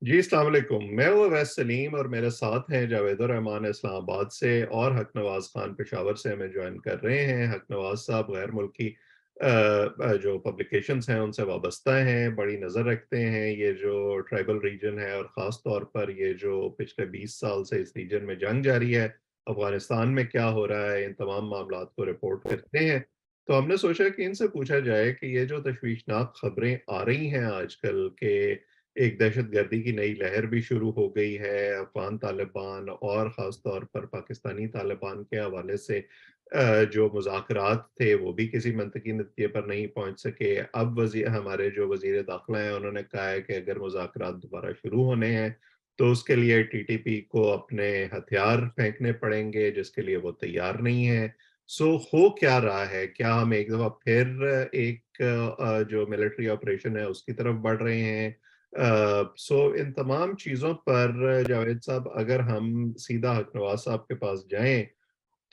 जी, अस्सलाम वालेकुम। मैं हूँ अवैस सलीम और मेरे साथ हैं जावेद रहमान इस्लामाबाद से और हक नवाज़ खान पेशावर से हमें जॉइन कर रहे हैं। हक नवाज़ साहब गैर मुल्की जो पब्लिकेशंस हैं उनसे वाबस्ता हैं, बड़ी नज़र रखते हैं ये जो ट्राइबल रीजन है और ख़ास तौर पर ये जो पिछले 20 साल से इस रीजन में जंग जारी है, अफ़गानिस्तान में क्या हो रहा है, इन तमाम मामलात को रिपोर्ट करते हैं। तो हमने सोचा कि इनसे पूछा जाए कि ये जो तशवीशनाक खबरें आ रही हैं आजकल के एक दहशतगर्दी की नई लहर भी शुरू हो गई है अफ़गान तालिबान और ख़ास तौर पर पाकिस्तानी तालिबान के हवाले से जो मुज़ाकरात थे वो भी किसी मंतकी नतीजे पर नहीं पहुँच सके। अब हमारे जो वज़ीर दाखिला हैं उन्होंने कहा है कि अगर मुज़ाकरात दोबारा शुरू होने हैं तो उसके लिए टीटीपी को अपने हथियार फेंकने पड़ेंगे जिसके लिए वो तैयार नहीं है। सो हो क्या रहा है? क्या हम एक दफ़ा फिर एक जो मिलिट्री ऑपरेशन है उसकी तरफ बढ़ रहे हैं? सो इन तमाम चीज़ों पर जावेद साहब अगर हम सीधा हक नवाज़ साहब के पास जाएँ,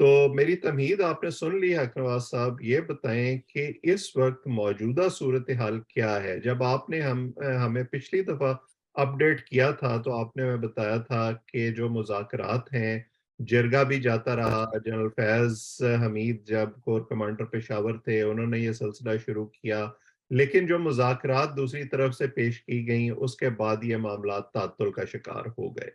तो मेरी तमहीद आपने सुन ली है हक नवाज़ साहब, ये बताएँ कि इस वक़्त मौजूदा सूरत-ए-हाल क्या है? जब आपने हमें पिछली दफ़ा अपडेट किया था, तो आपने हमें बताया था कि जो मुज़ाकरात हैं, जिरगा भी जाता रहा, जनरल फैज़ हमीद जब कोर कमांडर पेशावर थे, उन्होंने ये सिलसिला शुरू किया। लेकिन जो मुज़ाकरात दूसरी तरफ से पेश की गईं, उसके बाद ये मामलात ताअत्तुल का शिकार हो गए।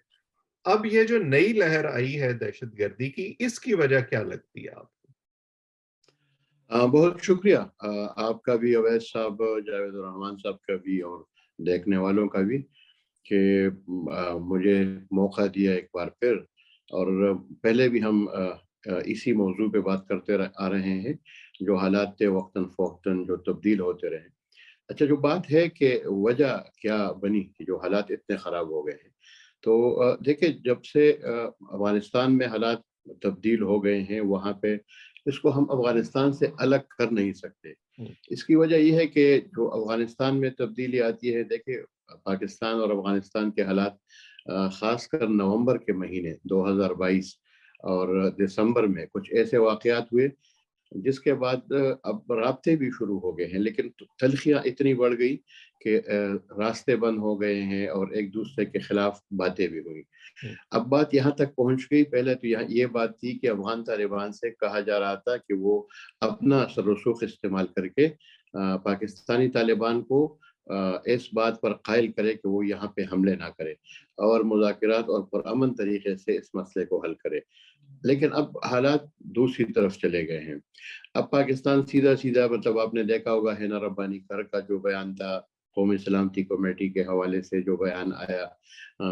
अब ये जो नई लहर आई है दहशतगर्दी की, इसकी वजह क्या लगती है आपको? बहुत शुक्रिया आपका भी, अवैध साहब, जावेद रहमान साहब का भी और देखने वालों का भी कि मुझे मौका दिया एक बार फिर। और पहले भी हम इसी मौजू पे बात करते आ रहे हैं, जो हालात थे वक्तन फ़ौक्तन जो तब्दील होते रहे। अच्छा, जो बात है कि वजह क्या बनी कि जो हालात इतने ख़राब हो गए हैं, तो देखिए, जब से अफ़गानिस्तान में हालात तब्दील हो गए हैं, वहाँ पे इसको हम अफ़गानिस्तान से अलग कर नहीं सकते। हुँ, इसकी वजह ये है कि जो अफ़गानिस्तान में तब्दीली आती है, देखिए, पाकिस्तान और अफ़गानिस्तान के हालात ख़ासकर नवंबर के महीने 2022 और दिसंबर में कुछ ऐसे वाक़यात हुए जिसके बाद अब राब्ते भी शुरू हो गए हैं, लेकिन तल्खियाँ इतनी बढ़ गई कि रास्ते बंद हो गए हैं और एक दूसरे के खिलाफ बातें भी हुई। हुँ, अब बात यहाँ तक पहुँच गई, पहले तो यहाँ ये बात थी कि अफ़गान तालिबान से कहा जा रहा था कि वो अपना असर रसूख इस्तेमाल करके पाकिस्तानी तालिबान को इस बात पर कायल करे कि वो यहाँ पे हमले ना करे और मुज़ाकरात और पुरअमन तरीके से इस मसले को हल करे। लेकिन अब हालात दूसरी तरफ चले गए हैं। अब पाकिस्तान सीधा-सीधा, मतलब आपने देखा होगा हैना रब्बानी कर का जो बयान था, कौमी सलामती कमेटी के हवाले से जो बयान आया,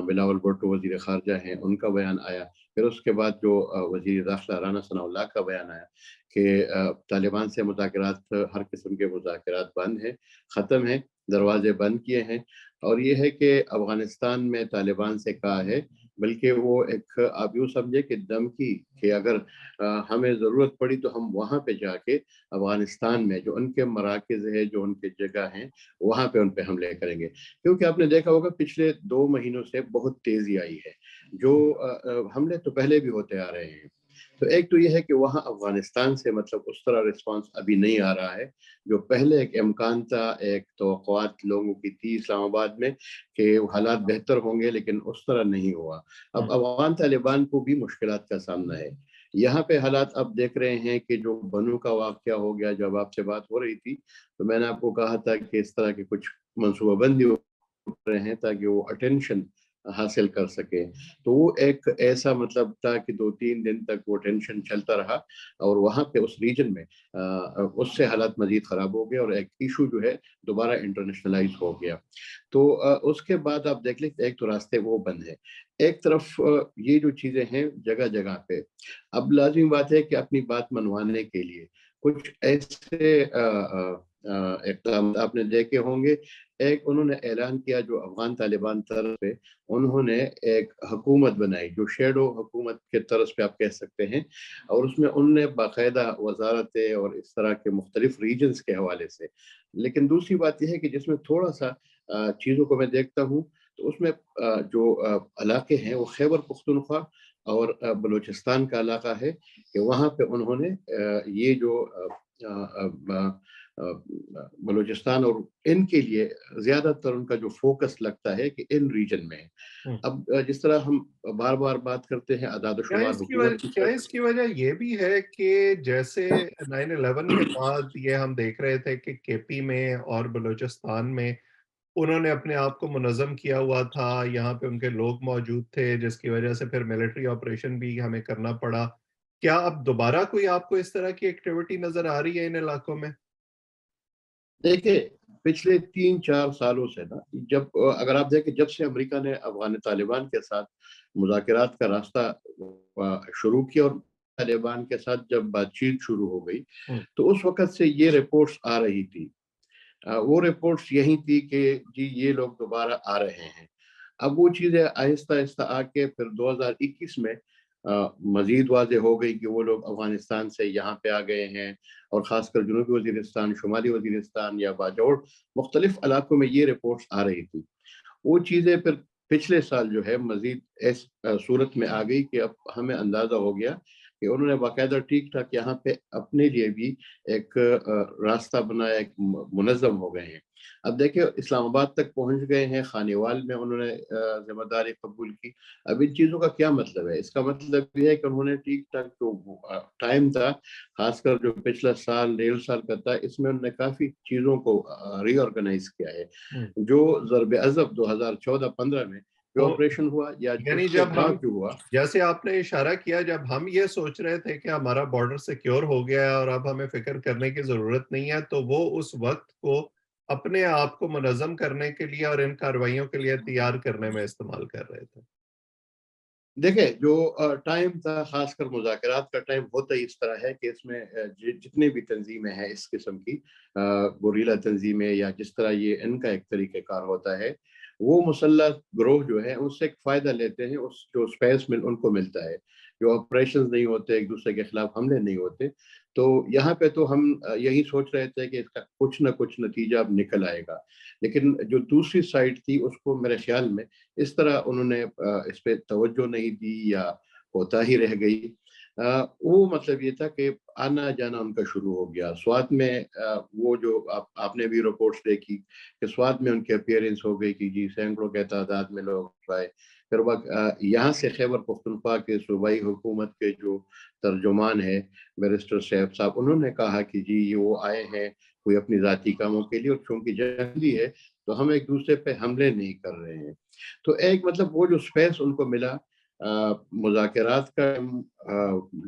बिलावल भुट्टो वज़ीर ख़ारजा हैं, उनका बयान आया। फिर उसके बाद जो वज़ीर दाख़िला राना सनाउल्लाह का बयान आया कि तालिबान से मुज़ाकरात, हर किस्म के मुज़ाकरात बंद हैं, ख़त्म हैं, दरवाज़े बंद किए हैं। और ये है कि अफ़गानिस्तान में तालिबान से कहा है, बल्कि वो एक, आप यूँ समझे कि धमकी, कि अगर हमें ज़रूरत पड़ी तो हम वहाँ पे जाके अफ़गानिस्तान में जो उनके मराकज़ है, जो उनकी जगह हैं, वहाँ पे उन पे हमले करेंगे। क्योंकि आपने देखा होगा पिछले 2 महीनों से बहुत तेज़ी आई है। जो हमले तो पहले भी होते आ रहे हैं। तो एक तो ये है कि वहाँ अफ़गानिस्तान से, मतलब उस तरह रिस्पॉन्स अभी नहीं आ रहा है, जो पहले एक इम्कान था, एक तवक्कुआत लोगों की थी इस्लामाबाद में कि हालात बेहतर होंगे, लेकिन उस तरह नहीं हुआ। अब हुँ, अफ़गान तालिबान को भी मुश्किलात का सामना है। यहाँ पे हालात अब देख रहे हैं कि जो बनू का वाक़या हो गया, जब आपसे बात हो रही थी, तो मैंने आपको कहा था कि इस तरह के कुछ मनसूबाबंदी हो रहे हैं ताकि वो अटेंशन हासिल कर सकें। तो वो एक ऐसा मतलब था कि 2-3 दिन तक वो टेंशन चलता रहा और वहाँ पे उस रीजन में उससे हालात मज़ीद ख़राब हो गए और एक इश्यू जो है दोबारा इंटरनेशनलाइज़ हो गया। तो उसके बाद आप देख लें, एक तो रास्ते वो बंद हैं। एक तरफ ये जो चीज़ें हैं जगह-जगह पे, अब लाज़िमी बात है कि अपनी बात मनवाने के लिए कुछ ऐसे इक़दाम आपने देखे होंगे। एक उन्होंने ऐलान किया, जो अफ़गान तालिबान तरफ से, उन्होंने एक हुकूमत बनाई, जो शैडो हुकूमत के तर्ज़ पे आप कह सकते हैं, और उसमें उनने बाकायदा वज़ारतें और इस तरह के मुख्तलिफ़ रीजन्स के हवाले से। लेकिन दूसरी बात ये है कि जिसमें थोड़ा-सा चीज़ों को मैं देखता हूँ, तो उसमें जो इलाके हैं वो खैबर पख्तूनख्वा और बलूचिस्तान का इलाका है कि वहाँ पे उन्होंने ये जो بلوچستان اور ان کے لیے زیادہ تر ان کا جو فوکس لگتا ہے کہ ان ریجن میں ہے. ہوں۔ اب جس طرح ہم بار بار بات کرتے ہیں اعداد و شمار حکومت کی کیا طرف. اس کی وجہ یہ بھی ہے کہ جیسے 9/11 کے بعد یہ ہم دیکھ رہے تھے کہ کے پی میں اور بلوچستان میں انہوں نے اپنے آپ کو منظم کیا ہوا تھا، یہاں پہ ان کے لوگ موجود تھے، جس کی وجہ سے پھر ملٹری آپریشن بھی ہمیں کرنا پڑا. کیا اب دوبارہ کوئی آپ کو اس طرح کی ایکٹیویٹی نظر آ رہی ہے ان علاقوں میں؟ دیکھیں پچھلے 3-4 سالوں سے نا، جب اگر آپ دیکھیں جب سے امریکہ نے افغان طالبان کے ساتھ مذاکرات کا راستہ شروع کیا اور طالبان کے ساتھ جب بات چیت شروع ہو گئی، ہوں۔ تو اس وقت سے یہ رپورٹس آ رہی تھی. وہ رپورٹس یہی تھی کہ جی یہ لوگ دوبارہ آ رہے ہیں. اب وہ چیزیں آہستہ آہستہ آ کے پھر 2021 میں مزید واضح ہو گئی کہ وہ لوگ افغانستان سے یہاں پہ آ گئے ہیں، اور خاص کر جنوبی وزیرستان، شمالی وزیرستان یا باجوڑ مختلف علاقوں میں یہ رپورٹس آ رہی تھی. وہ چیزیں پھر پچھلے سال جو ہے مزید اس صورت میں آ گئی کہ اب ہمیں اندازہ ہو گیا کہ انہوں نے باقاعدہ ٹھیک ٹھاک یہاں پہ اپنے لیے بھی ایک راستہ بنایا، ایک منظم ہو گئے ہیں. اب دیکھیں اسلام آباد تک پہنچ گئے ہیں، خانیوال میں انہوں نے ذمہ داری قبول کی. اب ان چیزوں کا کیا مطلب ہے؟ اس کا مطلب یہ ہے کہ انہوں نے ٹھیک ٹھاک جو ٹائم تھا، خاص کر جو پچھلا سال 1.5 سال کا تھا، اس میں انہوں نے کافی چیزوں کو ری آرگنائز کیا ہے. ہوں۔ جو ضرب عضب 2014-15 میں جو تو آپریشن ہوا یا یعنی اس کے جب ہم، بعد جو ہوا. جیسے آپ نے اشارہ کیا، جب ہم یہ سوچ رہے تھے کہ ہمارا بارڈر سیکیور ہو گیا ہے اور اب ہمیں فکر کرنے کی ضرورت نہیں ہے، تو وہ اس وقت کو اپنے آپ کو منظم کرنے کے لیے اور ان کارروائیوں کے لیے تیار کرنے میں استعمال کر رہے تھے. دیکھیں جو ٹائم تھا، خاص کر مذاکرات کا ٹائم ہوتا ہی اس طرح ہے کہ اس میں جتنے بھی تنظیمیں ہیں اس قسم کی گوریلا تنظیمیں، یا جس طرح یہ ان کا ایک طریقہ کار ہوتا ہے، وہ مسلح گروہ جو ہے اس سے ایک فائدہ لیتے ہیں. اس جو اسپیس میں ان کو ملتا ہے، جو آپریشنز نہیں ہوتے، ایک دوسرے کے خلاف حملے نہیں ہوتے. تو یہاں پہ تو ہم یہی سوچ رہے تھے کہ اس کا کچھ نہ کچھ نتیجہ اب نکل آئے گا. لیکن جو دوسری سائڈ تھی اس کو میرے خیال میں اس طرح انہوں نے اس پہ توجہ نہیں دی یا ہوتا ہی رہ گئی. وہ مطلب یہ تھا کہ آنا جانا ان کا شروع ہو گیا. سوات میں وہ جو آپ نے بھی رپورٹس دیکھی کہ سوات میں ان کی اپیئرنس ہو گئی کہ جی سینکڑوں کے تعداد میں لوگ آئے. پھر یہاں سے خیبر پختونخوا کے صوبائی حکومت کے جو ترجمان ہے بیرسٹر شعیب صاحب، انہوں نے کہا کہ جی یہ وہ آئے ہیں کوئی اپنی ذاتی کاموں کے لیے، اور چونکہ جنگی ہے تو ہم ایک دوسرے پہ حملے نہیں کر رہے ہیں. تو ایک مطلب وہ جو سپیس ان کو ملا مذاکرات کا،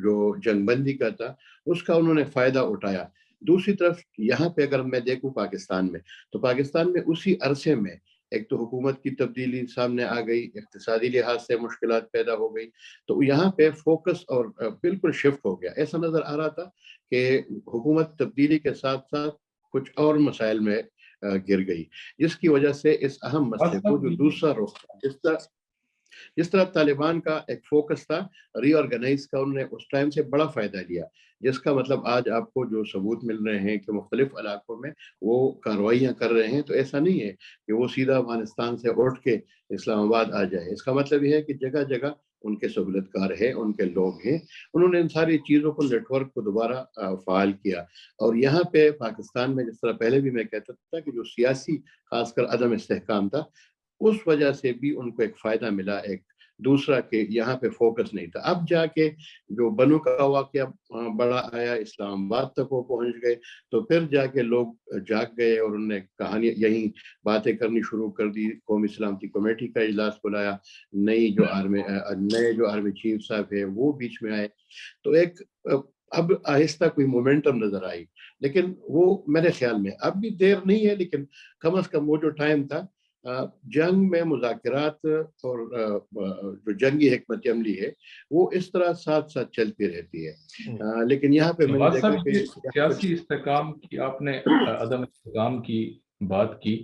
جو جنگ بندی کا تھا، اس کا انہوں نے فائدہ اٹھایا. دوسری طرف یہاں پہ اگر میں دیکھوں پاکستان میں، تو پاکستان میں اسی عرصے میں ایک تو حکومت کی تبدیلی سامنے آ گئی، اقتصادی لحاظ سے مشکلات پیدا ہو گئی. تو یہاں پہ فوکس اور بالکل شفٹ ہو گیا. ایسا نظر آ رہا تھا کہ حکومت تبدیلی کے ساتھ ساتھ کچھ اور مسائل میں گر گئی، جس کی وجہ سے اس اہم مسئلے کو جو دوسرا رخ تھا، جس طرح طالبان کا ایک فوکس تھا ری آرگنائز کا، انہوں نے اس ٹائم سے بڑا فائدہ لیا. جس کا مطلب آج آپ کو جو ثبوت مل رہے ہیں کہ مختلف علاقوں میں وہ کارروائیاں کر رہے ہیں، تو ایسا نہیں ہے کہ وہ سیدھا افغانستان سے اٹھ کے اسلام آباد آ جائے. اس کا مطلب یہ ہے کہ جگہ جگہ ان کے سہولت کار ہیں، ان کے لوگ ہیں. انہوں نے ان ساری چیزوں کو، نیٹ ورک کو دوبارہ فعال کیا. اور یہاں پہ پاکستان میں جس طرح پہلے بھی میں کہتا تھا کہ جو سیاسی خاص کر عدم استحکام تھا، اس وجہ سے بھی ان کو ایک فائدہ ملا. ایک دوسرا کہ یہاں پہ فوکس نہیں تھا. اب جا کے جو بنو کا واقعہ بڑا آیا، اسلام آباد تک وہ پہنچ گئے، تو پھر جا کے لوگ جاگ گئے اور انہوں نے کہانی یہی باتیں کرنی شروع کر دی. قومی سلامتی کمیٹی کا اجلاس بلایا، نئے جو آرمی چیف صاحب ہے وہ بیچ میں آئے. تو ایک اب آہستہ کوئی مومنٹم نظر آئی. لیکن وہ میرے خیال میں اب بھی دیر نہیں ہے، لیکن کم از کم وہ جو ٹائم تھا جنگ میں مذاکرات اور جو جنگی حکمت عملی ہے وہ اس طرح ساتھ ساتھ چلتی رہتی ہے. لیکن یہاں پہ میں نے نواز دیکھا صاحب، کہ یہ سیاسی استحکام کی آپ نے عدم استحکام کی بات کی،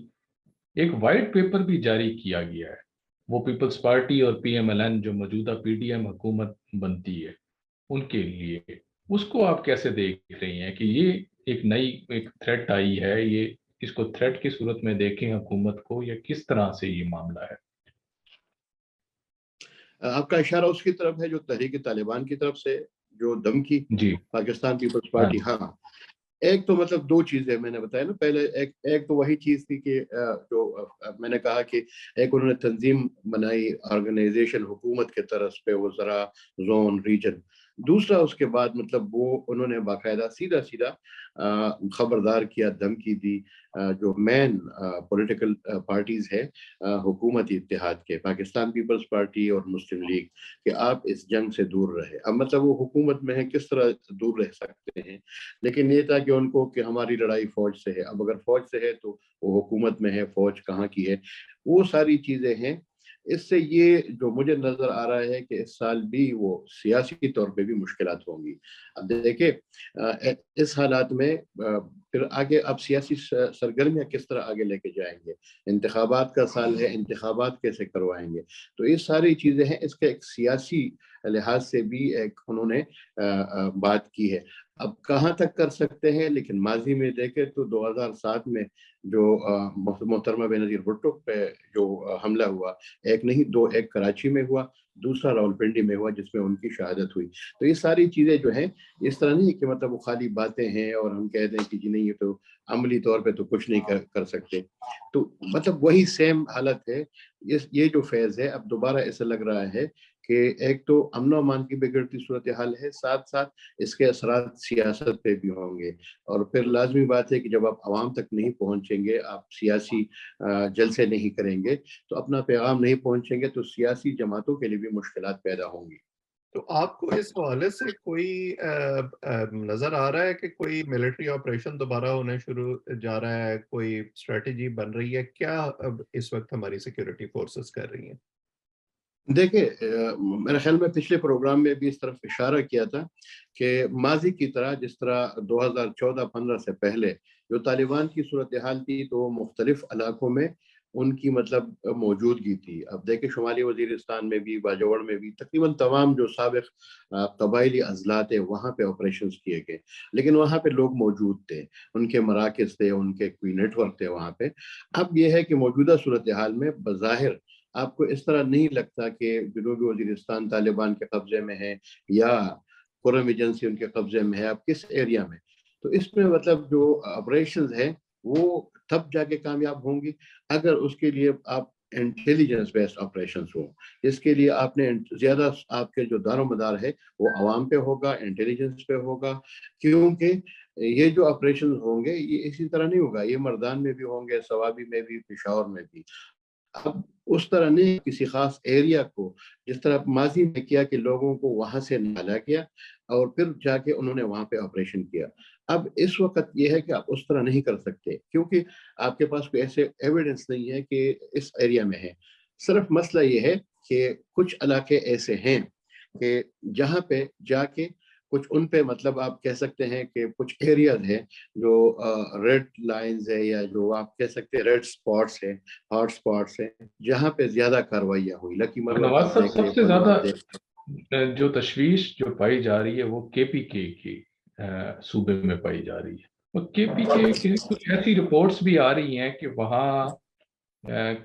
ایک وائٹ پیپر بھی جاری کیا گیا ہے، وہ پیپلز پارٹی اور پی ایم ایل این جو موجودہ پی ڈی ایم حکومت بنتی ہے ان کے لیے. اس کو آپ کیسے دیکھ رہی ہیں کہ یہ ایک نئی ایک تھریٹ آئی ہے، یہ اس کو تھریٹ کی صورت میں دیکھیں حکومت کو، یا کس طرح سے یہ معاملہ ہے؟ آپ کا اشارہ اس کی طرف ہے جو تحریک طالبان کی طرف سے جو دھمکی جی پاکستان پیپلز ہاں پارٹی. جی. ہاں ایک تو مطلب دو چیزیں میں نے بتایا نا پہلے، ایک تو وہی چیز تھی کہ جو میں نے کہا کہ ایک انہوں نے تنظیم بنائی، آرگنائزیشن حکومت کے طرف پہ، وزراء، زون، ریجن. دوسرا اس کے بعد مطلب وہ انہوں نے باقاعدہ سیدھا خبردار کیا، دھمکی دی جو مین پولیٹیکل پارٹیز ہے حکومتی اتحاد کے، پاکستان پیپلز پارٹی اور مسلم لیگ، کہ آپ اس جنگ سے دور رہے. اب مطلب وہ حکومت میں ہے، کس طرح دور رہ سکتے ہیں؟ لیکن یہ تھا کہ ان کو کہ ہماری لڑائی فوج سے ہے. اب اگر فوج سے ہے تو وہ حکومت میں ہے، فوج کہاں کی ہے؟ وہ ساری چیزیں ہیں. اس سے یہ جو مجھے نظر آ رہا ہے کہ اس سال بھی وہ سیاسی طور پہ بھی مشکلات ہوں گی. اب دیکھیں اس حالات میں پھر آگے اب سیاسی سرگرمیاں کس طرح آگے لے کے جائیں گے؟ انتخابات کا سال ہے، انتخابات کیسے کروائیں گے؟ تو یہ ساری چیزیں ہیں. اس کا ایک سیاسی لحاظ سے بھی ایک انہوں نے بات کی ہے. اب کہاں تک کر سکتے ہیں؟ لیکن ماضی میں دیکھیں تو 2007 میں جو محترمہ بینظیر بھٹو پہ جو حملہ ہوا، ایک نہیں دو، ایک کراچی میں ہوا، دوسرا راولپنڈی میں ہوا جس میں ان کی شہادت ہوئی. تو یہ ساری چیزیں جو ہیں اس طرح نہیں کہ مطلب وہ خالی باتیں ہیں اور ہم کہہ دیں کہ جی نہیں یہ تو عملی طور پہ تو کچھ نہیں کر سکتے. تو مطلب وہی سیم حالت ہے. یہ جو فیز ہے اب دوبارہ ایسا لگ رہا ہے کہ ایک تو امن و امان کی بگڑتی صورتحال ہے، ساتھ ساتھ اس کے اثرات سیاست پہ بھی ہوں گے. اور پھر لازمی بات ہے کہ جب آپ عوام تک نہیں پہنچیں گے، آپ سیاسی جلسے نہیں کریں گے، تو اپنا پیغام نہیں پہنچیں گے، تو سیاسی جماعتوں کے لیے بھی مشکلات پیدا ہوں گی. تو آپ کو اس حوالے سے کوئی نظر آ رہا ہے کہ کوئی ملٹری آپریشن دوبارہ ہونے شروع جا رہا ہے، کوئی اسٹریٹجی بن رہی ہے کیا اب اس وقت ہماری سیکیورٹی فورسز کر رہی ہیں؟ دیکھیں میرے خیال میں پچھلے پروگرام میں بھی اس طرف اشارہ کیا تھا کہ ماضی کی طرح جس طرح 2014-15 سے پہلے جو طالبان کی صورتحال تھی تو مختلف علاقوں میں ان کی مطلب موجودگی تھی. اب دیکھیں شمالی وزیرستان میں بھی، باجوڑ میں بھی، تقریباً تمام جو سابق قبائلی اضلاع تھے وہاں پہ آپریشنز کیے گئے، لیکن وہاں پہ لوگ موجود تھے، ان کے مراکز تھے، ان کے کوئی نیٹ ورک تھے وہاں پہ. اب یہ ہے کہ موجودہ صورتحال میں بظاہر آپ کو اس طرح نہیں لگتا کہ جنوبی وزیرستان طالبان کے قبضے میں ہے یا قرم ایجنسی ان کے قبضے میں ہے. اب کس ایریا میں؟ تو اس میں مطلب جو آپریشنز ہیں وہ تب جا کے کامیاب ہوں گی اگر اس کے لیے آپ انٹیلیجنس بیسڈ آپریشنز ہوں، جس کے لیے آپ نے زیادہ آپ کے جو دار و مدار ہے وہ عوام پہ ہوگا، انٹیلیجنس پہ ہوگا. کیونکہ یہ جو آپریشنز ہوں گے یہ اسی طرح نہیں ہوگا، یہ مردان میں بھی ہوں گے، سوابی میں بھی، پشاور میں بھی. اب اس طرح نہیں کسی خاص ایریا کو جس طرح ماضی میں کیا کہ لوگوں کو وہاں سے نکالا گیا اور پھر جا کے انہوں نے وہاں پہ آپریشن کیا. اب اس وقت یہ ہے کہ آپ اس طرح نہیں کر سکتے کیونکہ آپ کے پاس کوئی ایسے ایویڈنس نہیں ہے کہ اس ایریا میں ہے. صرف مسئلہ یہ ہے کہ کچھ علاقے ایسے ہیں کہ جہاں پہ جا کے کچھ ان پہ مطلب آپ کہہ سکتے ہیں کہ کچھ ایریاز ہیں جو ریڈ لائنز ہے یا جو آپ کہہ سکتے ہیں ریڈ سپاٹس ہیں، ہاٹ سپاٹس ہیں، جہاں پہ زیادہ کاروائیاں ہوئی. لکی مروت نواز آپ صاحب دیکھ سب لیں، سے زیادہ آپ دیکھ جو تشویش جو پائی جا رہی ہے وہ کے پی کے کی صوبے میں پائی جا رہی ہے. اور کے پی کے کی کچھ ایسی رپورٹس بھی آ رہی ہیں کہ وہاں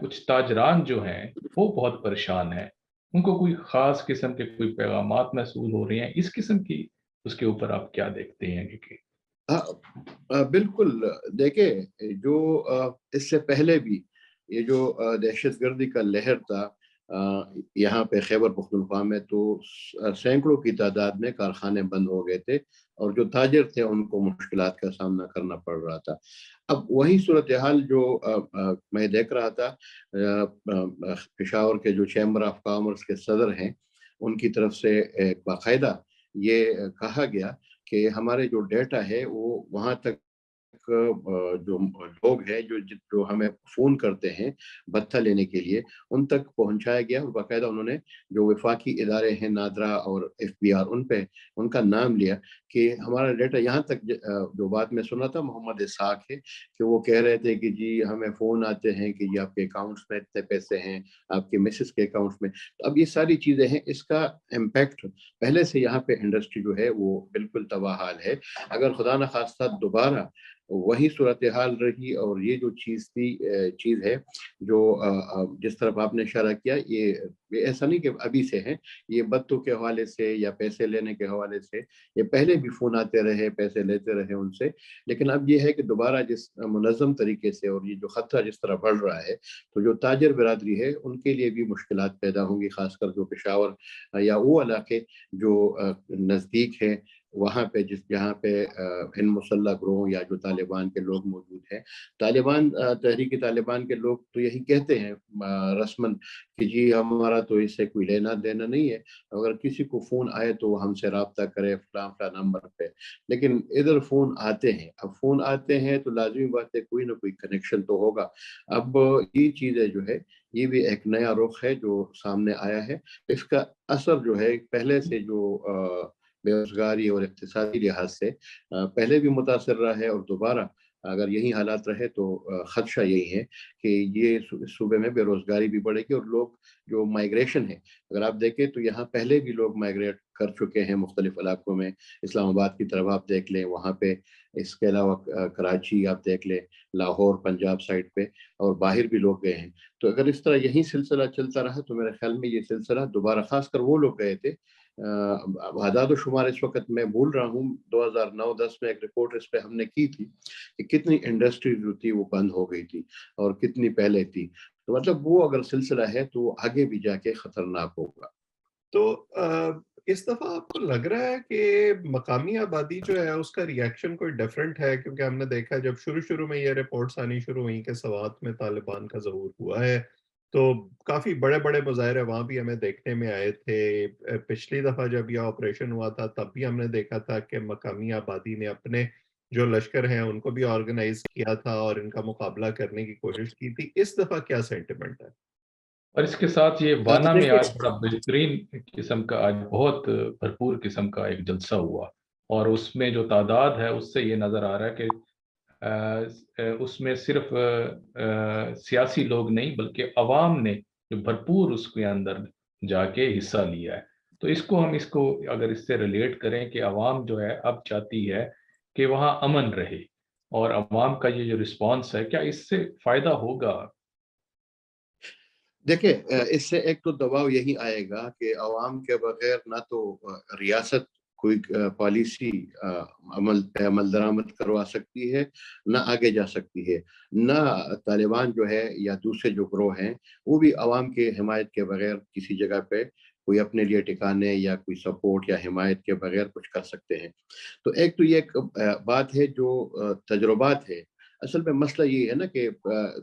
کچھ تاجران جو ہیں وہ بہت پریشان ہیں، ان کو کوئی خاص قسم کے کوئی پیغامات محصول ہو رہے ہیں. اس قسم کی اس کے اوپر آپ کیا دیکھتے ہیں کہ بالکل. دیکھیں جو اس سے پہلے بھی یہ جو دہشت گردی کا لہر تھا یہاں پہ خیبر پختونخوا میں، تو سینکڑوں کی تعداد میں کارخانے بند ہو گئے تھے اور جو تاجر تھے ان کو مشکلات کا سامنا کرنا پڑ رہا تھا. اب وہی صورتحال جو میں دیکھ رہا تھا، پشاور کے جو چیمبر آف کامرس کے صدر ہیں ان کی طرف سے باقاعدہ یہ کہا گیا کہ ہمارے جو ڈیٹا ہے وہ وہاں تک جو لوگ ہیں جو ہمیں فون کرتے ہیں بھتہ لینے کے لیے ان تک پہنچایا گیا. اور باقاعدہ انہوں نے جو وفاقی ادارے ہیں نادرا اور ایف بی آر ان پہ ان کا نام لیا کہ ہمارا ڈیٹا یہاں تک. جو بات میں سنا تھا محمد اسحاق ہے کہ وہ کہہ رہے تھے کہ جی ہمیں فون آتے ہیں کہ جی آپ کے اکاؤنٹس میں اتنے پیسے ہیں، آپ کے مسز کے اکاؤنٹس میں. تو اب یہ ساری چیزیں ہیں، اس کا امپیکٹ پہلے سے یہاں پہ انڈسٹری جو ہے وہ بالکل تباہ حال ہے. اگر خدا نخواستہ دوبارہ वही सूरत हाल रही। और ये जो चीज़ है जो जिस तरफ आपने इशारा किया, ये ऐसा नहीं कि अभी से है, ये बत्तों के हवाले से या पैसे लेने के हवाले से, ये पहले भी फ़ोन आते रहे, पैसे लेते रहे उनसे। लेकिन अब ये है कि दोबारा जिस मुनज़्ज़म तरीके से और ये जो ख़तरा जिस तरह बढ़ रहा है, तो जो ताजर बिरादरी है उनके लिए भी मुश्किलात पैदा होंगी, ख़ासकर जो पेशावर या वो इलाके जो नज़दीक है, वहाँ पे जहाँ पे इन मुसल्लह ग्रोह या जो तालिबान के लोग मौजूद हैं। तहरीक तालिबान के लोग तो यही कहते हैं रस्मन कि जी हमारा तो इससे कोई लेना देना नहीं है, अगर किसी को फ़ोन आए तो वो हमसे रब्ता करे फ़लाँ नंबर पे। लेकिन इधर फ़ोन आते हैं, अब फ़ोन आते हैं तो लाज़मी बात है कोई ना कोई कनेक्शन तो होगा। अब ये चीज़ें जो है, ये भी एक नया रुख है जो सामने आया है। इसका असर जो है पहले से जो बेरोज़गारी और इक़्तिसादी लिहाज से पहले भी मुतासिर रहा है, और दोबारा अगर यही हालात रहे तो ख़दशा यही है कि ये इस सूबे में बेरोज़गारी भी बढ़ेगी और लोग जो माइग्रेशन है, अगर आप देखें तो यहाँ पहले भी लोग माइग्रेट कर चुके हैं मुख्तलिफ़ इलाकों में। इस्लामाबाद की तरफ आप देख लें, वहाँ पे, इसके अलावा कराची आप देख लें, लाहौर पंजाब साइड पे, और बाहर भी लोग गए हैं। तो अगर इस तरह यही सिलसिला चलता रहा तो मेरे ख़्याल में ये सिलसिला दोबारा, ख़ासकर वो लोग गए थे, आदाद व शुमार इस वक़्त मैं भूल रहा हूँ, 2009-10 में एक रिपोर्ट इस पे हमने की थी कि कितनी इंडस्ट्री जो थी वो बंद हो गई थी और कितनी पहले थी। तो मतलब वो अगर सिलसिला है तो आगे भी जाके खतरनाक होगा। तो इस दफ़ा आपको लग रहा है कि मकामी आबादी जो है उसका रिएक्शन कोई डिफरेंट है? क्योंकि हमने देखा जब शुरू-शुरू में ये रिपोर्ट्स आनी शुरू हुई कि सवात में तालिबान का ज़हूर हुआ है, तो काफ़ी बड़े-बड़े मुज़ाहरे वहाँ भी हमें देखने में आए थे। पिछली दफ़ा जब ये ऑपरेशन हुआ था तब भी हमने देखा था कि मकामी आबादी ने अपने जो लश्कर हैं उनको भी ऑर्गेनाइज़ किया था और इनका मुकाबला करने की कोशिश की थी। इस दफ़ा क्या सेंटिमेंट है? और इसके साथ ये तो वाना में देखिए, आज बड़ा बेहतरीन किस्म का, आज बहुत भरपूर किस्म का एक जलसा हुआ, और उसमें जो तादाद है उससे ये नज़र आ रहा है कि उसमें सिर्फ सियासी लोग नहीं बल्कि अवाम ने जो भरपूर उसके अंदर जाके हिस्सा लिया है। तो इसको अगर इससे रिलेट करें कि अवाम जो है अब चाहती है कि वहाँ अमन रहे, और अवाम का ये जो रिस्पांस है, क्या इससे फ़ायदा होगा? देखिए, इससे एक तो दबाव यही आएगा कि अवाम के बगैर ना तो रियासत कोई पॉलिसी अमल दरामद करवा सकती है, ना आगे जा सकती है, ना तालिबान जो है या दूसरे जो ग्रोह हैं, वो भी अवाम की हिमायत के बगैर किसी जगह पे कोई अपने लिए ठिकाने या कोई सपोर्ट या हिमायत के बगैर कुछ कर सकते हैं। तो एक तो ये एक बात है जो तजुर्बात है। असल में मसला ये है ना कि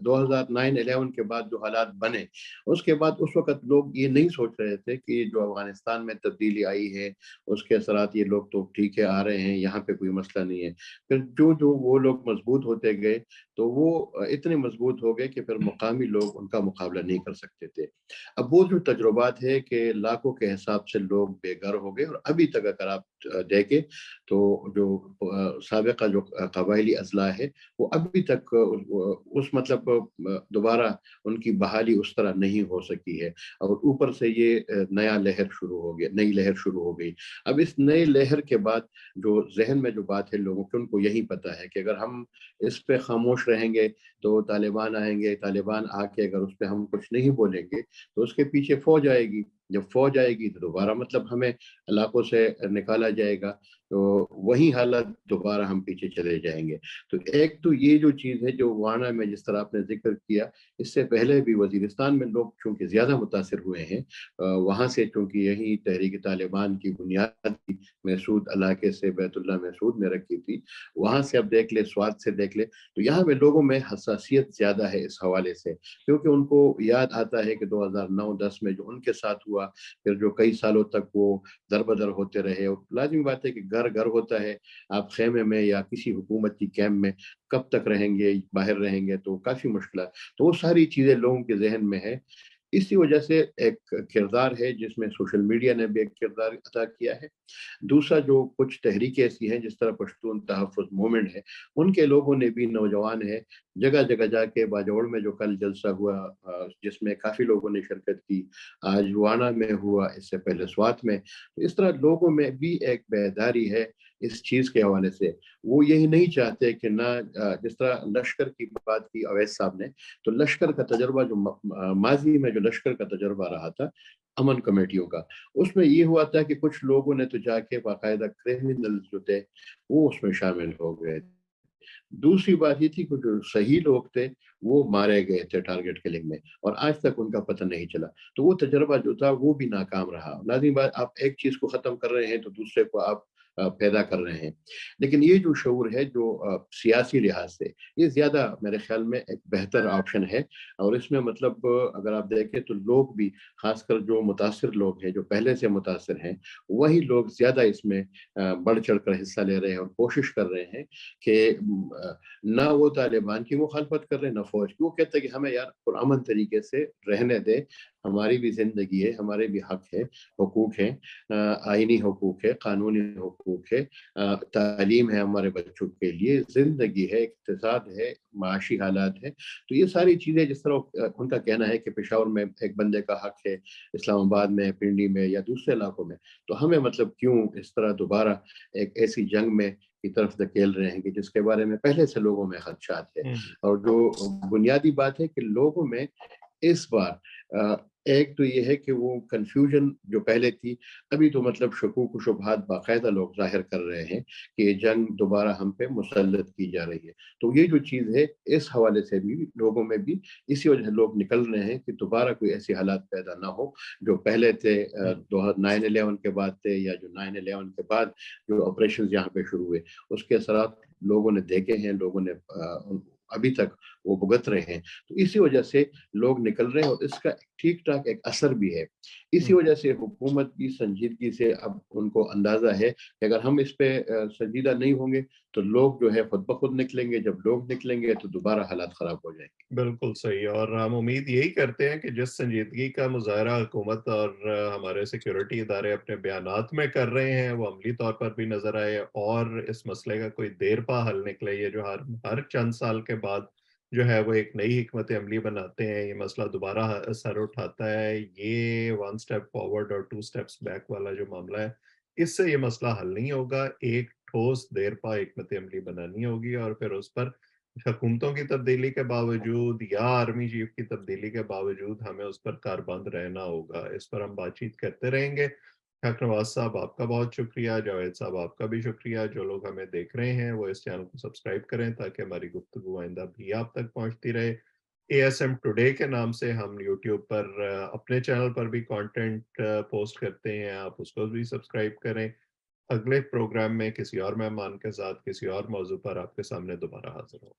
2009-11 के बाद जो हालात बने, उसके बाद उस वक़्त लोग ये नहीं सोच रहे थे कि जो अफ़गानिस्तान में तब्दीली आई है, उसके असरात ये लोग तो ठीक है आ रहे हैं, यहाँ पे कोई मसला नहीं है। फिर जो वो लोग मज़बूत होते गए, तो वो इतने मज़बूत हो गए कि फिर मुकामी लोग उनका मुकाबला नहीं कर सकते थे। अब वो जो तजुर्बात है कि लाखों के हिसाब से लोग बेघर हो गए, और अभी तक अगर आप देखें तो जो साबिक़ा जो कबायली अज़ला है, वो अभी तक उस मतलब दोबारा उनकी बहाली उस तरह नहीं हो सकी है, और ऊपर से ये नया लहर शुरू हो गया, नई लहर शुरू हो गई। अब इस नई लहर के बाद जो ज़हन में जो बात है लोगों की, उनको यही पता है कि अगर हम इस पे खामोश रहेंगे तो तालिबान आएँगे, तालिबान आके अगर उस पे हम कुछ नहीं बोलेंगे तो उसके पीछे फ़ौज आएगी। जब फ़ौज आएगी तो दोबारा मतलब हमें इलाकों से निकाला जाएगा, तो वही हालत दोबारा हम पीछे चले जाएँगे। तो एक तो ये जो चीज़ है जो वाना में जिस तरह आपने ज़िक्र किया, इससे पहले भी वज़ीरिस्तान में लोग चूँकि ज़्यादा मुतासिर हुए हैं, वहाँ से चूँकि यही तहरीक तालिबान की बुनियाद थी, महसूद इलाके से बैतुल्लाह महसूद ने रखी थी, वहाँ से अब देख ले, स्वात से देख ले, तो यहाँ पे लोगों में हसासियत ज़्यादा है इस हवाले से, क्योंकि उनको याद आता है कि 2009-10 में जो उनके साथ हुआ, फिर जो कई सालों तक वो दर-बदर होते रहे, और लाज़मी बात है कि घर-घर होता है, आप ख़ैमे में या किसी हुकूमत की कैंप में कब तक रहेंगे, बाहर रहेंगे, तो काफ़ी मुश्किल। तो वो सारी चीज़ें लोगों के ज़हन में है। इसी वजह से एक किरदार है जिसमें सोशल मीडिया ने भी एक किरदार अदा किया है। दूसरा जो कुछ तहरीकें ऐसी हैं जिस तरह पश्तून तहफ़्फ़ुज़ मूवमेंट है, उनके लोगों ने भी, नौजवान हैं, जगह जगह जाके बाजौड़ में जो कल जलसा हुआ जिसमें काफ़ी लोगों ने शिरकत की, आज रुआना में हुआ, इससे पहले स्वात में, तो इस तरह लोगों में भी एक बेदारी है इस चीज़ के हवाले से। वो यही नहीं चाहते कि ना जिस तरह लश्कर की बात की अवैस साहब ने, तो लश्कर का तजर्बा जो माजी में जो लश्कर का तजर्बा रहा था अमन कमेटियों का, उसमें ये हुआ था कि कुछ लोगों ने तो जाके बाकायदा क्रिमिनल जो थे वो उसमें शामिल हो गए। दूसरी बात ये थी कि जो सही लोग थे वो मारे गए थे टारगेट किलिंग में, और आज तक उनका पता नहीं चला। तो वो तजर्बा जो था वो भी नाकाम रहा। लाज़मी बात, आप एक चीज़ को ख़त्म कर रहे हैं तो दूसरे को आप पैदा कर रहे हैं। लेकिन ये जो शऊर है जो सियासी लिहाज से, ये ज़्यादा मेरे ख़्याल में एक बेहतर ऑप्शन है। और इसमें मतलब अगर आप देखें तो लोग भी, ख़ासकर जो मुतासिर लोग हैं, जो पहले से मुतासिर हैं, वही लोग ज़्यादा इसमें बढ़ चढ़ कर हिस्सा ले रहे हैं और कोशिश कर रहे हैं कि ना वो तालिबान की मुखालफत कर रहे हैं, ना फ़ौज की। वो कहते हैं कि हमें यार पुरअमन तरीके से रहने दें, हमारी भी ज़िंदगी है, हमारे भी हक़ है, हुकूक हैं, आइनी हुकूक है, कानूनी हुकूक है, तालीम है हमारे बच्चों के लिए, ज़िंदगी है, इक़्तिसाद है, माशी हालात हैं। तो ये सारी चीज़ें जिस तरह उनका कहना है कि पेशावर में एक बंदे का हक़ है, इस्लामाबाद में, पिंडी में या दूसरे इलाकों में, तो हमें मतलब क्यों इस तरह दोबारा एक ऐसी जंग में की तरफ धकेल रहे हैं कि जिसके बारे में पहले से लोगों में खदशात है। और जो बुनियादी बात है कि लोगों में इस बार एक तो ये है कि वो कन्फ्यूजन जो पहले थी, अभी तो मतलब शकूक व शुबहात बाकायदा लोग ज़ाहिर कर रहे हैं कि ये जंग दोबारा हम पे मुसल्लत की जा रही है। तो ये जो चीज़ है, इस हवाले से भी लोगों में भी इसी वजह से लोग निकल रहे हैं कि दोबारा कोई ऐसी हालात पैदा ना हो जो पहले थे, 9/11 के बाद थे, या जो 9/11 के बाद जो ऑपरेशंस यहाँ पे शुरू हुए, उसके असरात लोगों ने देखे हैं, लोगों ने अभी तक वो भुगत रहे हैं। तो इसी वजह से लोग निकल रहे हैं और इसका ठीक-ठाक एक असर भी है। इसी वजह से हुकूमत की संजीदगी से अब उनको अंदाज़ा है कि अगर हम इस पे संजीदा नहीं होंगे तो लोग जो है खुद ब खुद निकलेंगे। जब लोग निकलेंगे तो दोबारा हालात ख़राब हो जाएँगे। बिल्कुल सही, और हम उम्मीद यही करते हैं कि जिस संजीदगी का मुज़ाहरा हुकूमत और हमारे सिक्योरिटी इदारे अपने बयानात में कर रहे हैं, वो अमली तौर पर भी नज़र आए और इस मसले का कोई देर पा हल निकले। ये जो हर हर चंद साल के बाद जो है वो एक नई हिकमत अमली बनाते हैं, ये मसला दोबारा सर उठाता है। ये वन स्टेप फॉरवर्ड और टू स्टेप्स बैक वाला जो मामला है, इससे ये मसला हल नहीं होगा। एक ठोस देर पा हिकमत अमली बनानी होगी और फिर उस पर हुकूमतों की तब्दीली के बावजूद या आर्मी चीफ की तब्दीली के बावजूद हमें उस पर कारबंद रहना होगा। इस पर हम बातचीत करते रहेंगे। हक नवाज साहब, आपका बहुत शुक्रिया। जावेद साहब, आपका भी शुक्रिया। जो लोग हमें देख रहे हैं वो इस चैनल को सब्सक्राइब करें ताकि हमारी गुफ्तगू आइंदा भी आप तक पहुंचती रहे। एएसएम टुडे के नाम से हम यूट्यूब पर अपने चैनल पर भी कंटेंट पोस्ट करते हैं, आप उसको भी सब्सक्राइब करें। अगले प्रोग्राम में किसी और मेहमान के साथ किसी और मौजू पर आपके सामने दोबारा हाजिर हो।